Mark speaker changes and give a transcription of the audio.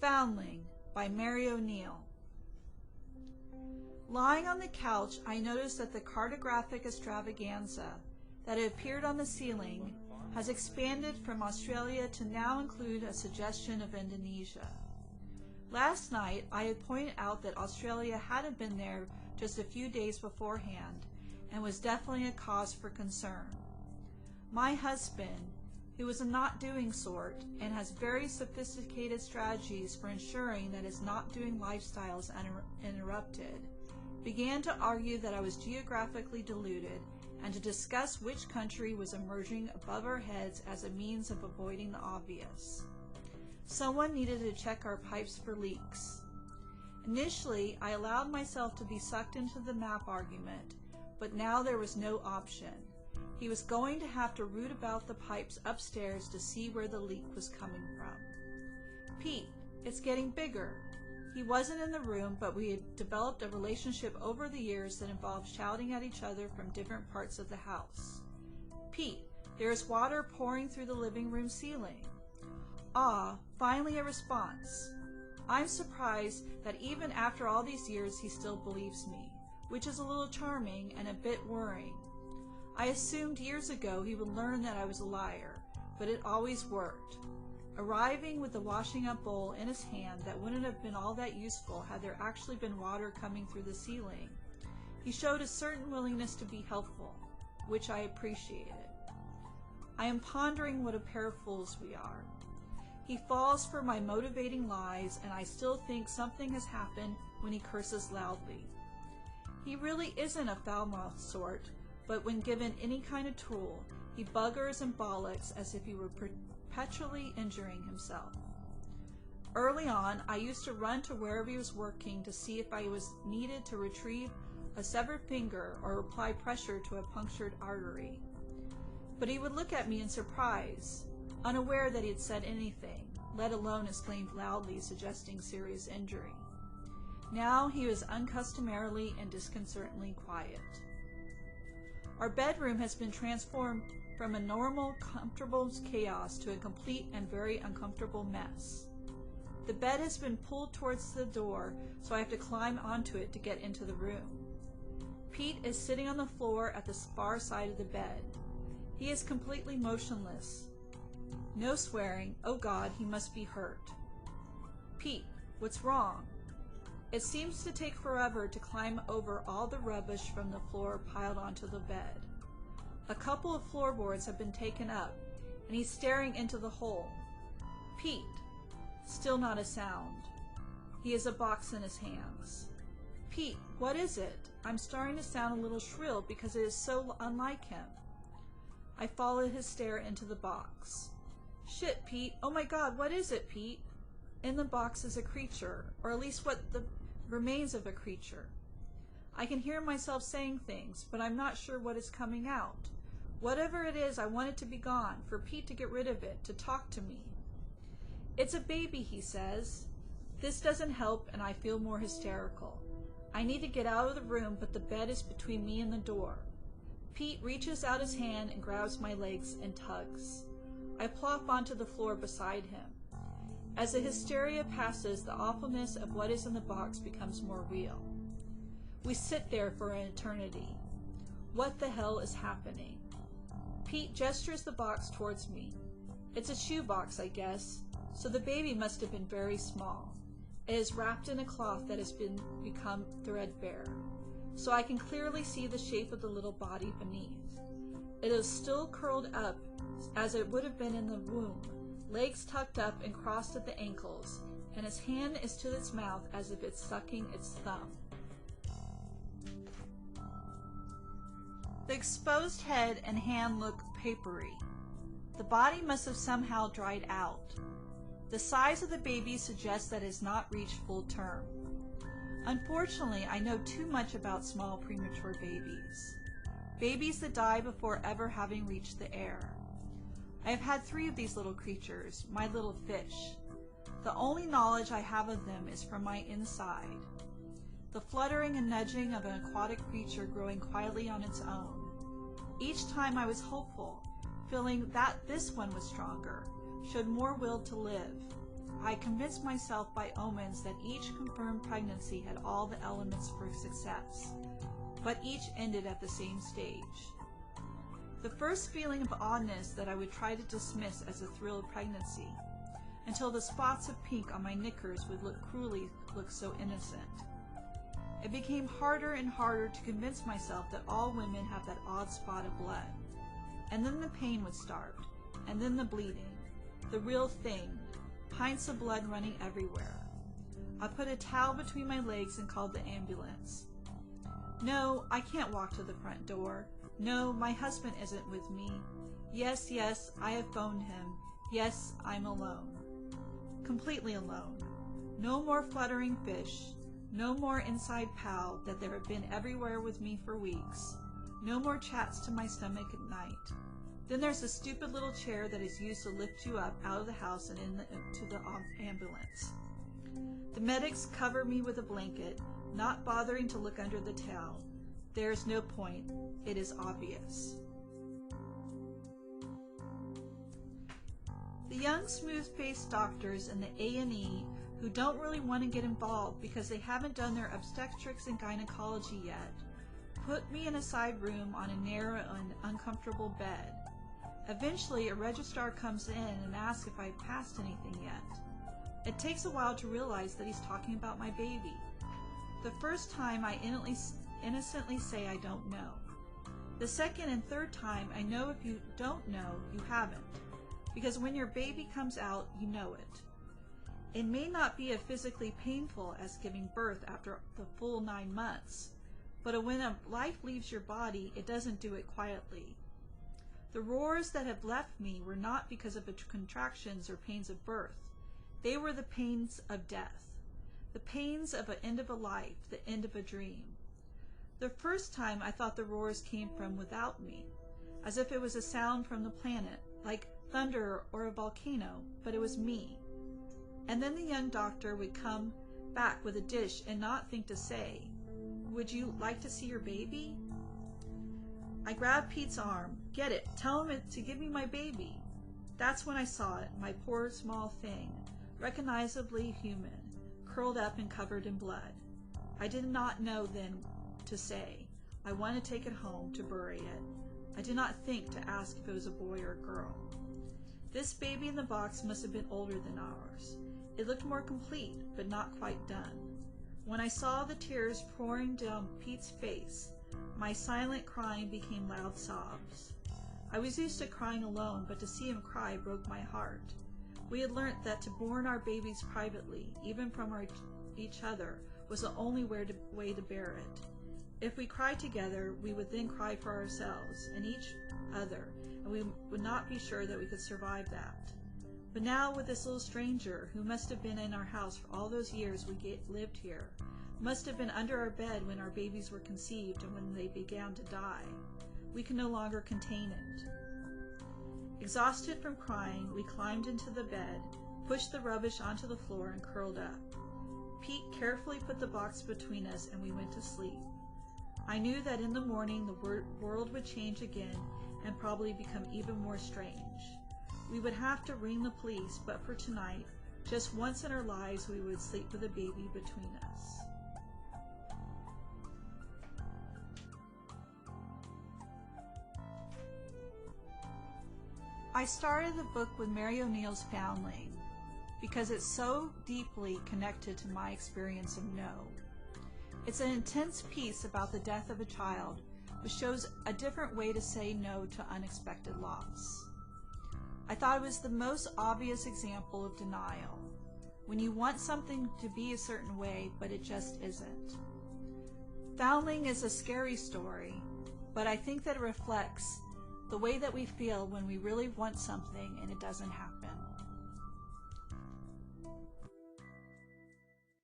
Speaker 1: Foundling by Mary O'Neill. Lying on the couch, I noticed that the cartographic extravaganza that had appeared on the ceiling has expanded from Australia to now include a suggestion of Indonesia. Last night, I had pointed out that Australia hadn't been there just a few days beforehand and was definitely a cause for concern. My husband, who is a not-doing sort and has very sophisticated strategies for ensuring that his not-doing lifestyle is uninterrupted, began to argue that I was geographically deluded and to discuss which country was emerging above our heads as a means of avoiding the obvious. Someone needed to check our pipes for leaks. Initially, I allowed myself to be sucked into the map argument, but now there was no option. He was going to have to root about the pipes upstairs to see where the leak was coming from. "Pete, it's getting bigger." He wasn't in the room, but we had developed a relationship over the years that involved shouting at each other from different parts of the house. "Pete, there is water pouring through the living room ceiling." Ah, finally a response. I'm surprised that even after all these years he still believes me, which is a little charming and a bit worrying. I assumed years ago he would learn that I was a liar, but it always worked. Arriving with the washing up bowl in his hand that wouldn't have been all that useful had there actually been water coming through the ceiling, he showed a certain willingness to be helpful, which I appreciated. I am pondering what a pair of fools we are. He falls for my motivating lies, and I still think something has happened when he curses loudly. He really isn't a foul-mouthed sort, but when given any kind of tool, he buggers and bollocks as if he were perpetually injuring himself. Early on, I used to run to wherever he was working to see if I was needed to retrieve a severed finger or apply pressure to a punctured artery. But he would look at me in surprise, unaware that he had said anything, let alone exclaimed loudly, suggesting serious injury. Now he was uncustomarily and disconcertingly quiet. Our bedroom has been transformed from a normal, comfortable chaos to a complete and very uncomfortable mess. The bed has been pulled towards the door, so I have to climb onto it to get into the room. Pete is sitting on the floor at the far side of the bed. He is completely motionless. No swearing. Oh God, he must be hurt. "Pete, what's wrong?" It seems to take forever to climb over all the rubbish from the floor piled onto the bed. A couple of floorboards have been taken up, and he's staring into the hole. "Pete." Still not a sound. He has a box in his hands. "Pete, what is it?" I'm starting to sound a little shrill because it is so unlike him. I follow his stare into the box. "Shit, Pete. Oh my God, what is it, Pete?" In the box is a creature, or at least what the remains of a creature. I can hear myself saying things, but I'm not sure what is coming out. Whatever it is, I want it to be gone, for Pete to get rid of it, to talk to me. "It's a baby," he says. This doesn't help, and I feel more hysterical. I need to get out of the room, but the bed is between me and the door. Pete reaches out his hand and grabs my legs and tugs. I plop onto the floor beside him. As the hysteria passes, the awfulness of what is in the box becomes more real. We sit there for an eternity. What the hell is happening? Pete gestures the box towards me. It's a shoebox, I guess, so the baby must have been very small. It is wrapped in a cloth that has become threadbare, so I can clearly see the shape of the little body beneath. It is still curled up as it would have been in the womb, legs tucked up and crossed at the ankles, and its hand is to its mouth as if it's sucking its thumb. The exposed head and hand look papery. The body must have somehow dried out. The size of the baby suggests that it has not reached full term. Unfortunately, I know too much about small premature babies. Babies that die before ever having reached the air. I have had 3 of these little creatures, my little fish. The only knowledge I have of them is from my inside. The fluttering and nudging of an aquatic creature growing quietly on its own. Each time I was hopeful, feeling that this one was stronger, showed more will to live. I convinced myself by omens that each confirmed pregnancy had all the elements for success, but each ended at the same stage. The first feeling of oddness that I would try to dismiss as a thrill of pregnancy, until the spots of pink on my knickers would look so innocent. It became harder and harder to convince myself that all women have that odd spot of blood. And then the pain would start, and then the bleeding, the real thing, pints of blood running everywhere. I put a towel between my legs and called the ambulance. No, I can't walk to the front door. No, my husband isn't with me. Yes, I have phoned him. Yes, I'm alone. Completely alone. No more fluttering fish. No more inside pal that there have been everywhere with me for weeks. No more chats to my stomach at night. Then there's a stupid little chair that is used to lift you up out of the house and into the ambulance. The medics cover me with a blanket, not bothering to look under the towel. There is no point. It is obvious. The young smooth-faced doctors in the A&E who don't really want to get involved because they haven't done their obstetrics and gynecology yet, put me in a side room on a narrow and uncomfortable bed. Eventually, a registrar comes in and asks if I've passed anything yet. It takes a while to realize that he's talking about my baby. The first time, I innocently say I don't know. The second and third time, I know if you don't know, you haven't. Because when your baby comes out, you know it. It may not be as physically painful as giving birth after the full 9 months, but when a life leaves your body, it doesn't do it quietly. The roars that have left me were not because of the contractions or pains of birth. They were the pains of death, the pains of the end of a life, the end of a dream. The first time I thought the roars came from without me, as if it was a sound from the planet, like thunder or a volcano, but it was me. And then the young doctor would come back with a dish and not think to say, "Would you like to see your baby?" I grabbed Pete's arm. "Get it, tell him to give me my baby." That's when I saw it, my poor small thing, recognizably human, curled up and covered in blood. I did not know then to say, I want to take it home to bury it. I did not think to ask if it was a boy or a girl. This baby in the box must have been older than ours. It looked more complete, but not quite done. When I saw the tears pouring down Pete's face, my silent crying became loud sobs. I was used to crying alone, but to see him cry broke my heart. We had learnt that to mourn our babies privately, even from each other, was the only way to bear it. If we cried together, we would then cry for ourselves and each other, and we would not be sure that we could survive that. But now with this little stranger, who must have been in our house for all those years we lived here, must have been under our bed when our babies were conceived and when they began to die, we could no longer contain it. Exhausted from crying, we climbed into the bed, pushed the rubbish onto the floor, and curled up. Pete carefully put the box between us, and we went to sleep. I knew that in the morning the world would change again and probably become even more strange. We would have to ring the police, but for tonight, just once in our lives, we would sleep with a baby between us. I started the book with Mary O'Neill's Foundling because it's so deeply connected to my experience of no. It's an intense piece about the death of a child, which shows a different way to say no to unexpected loss. I thought it was the most obvious example of denial, when you want something to be a certain way, but it just isn't. Foundling is a scary story, but I think that it reflects the way that we feel when we really want something and it doesn't happen.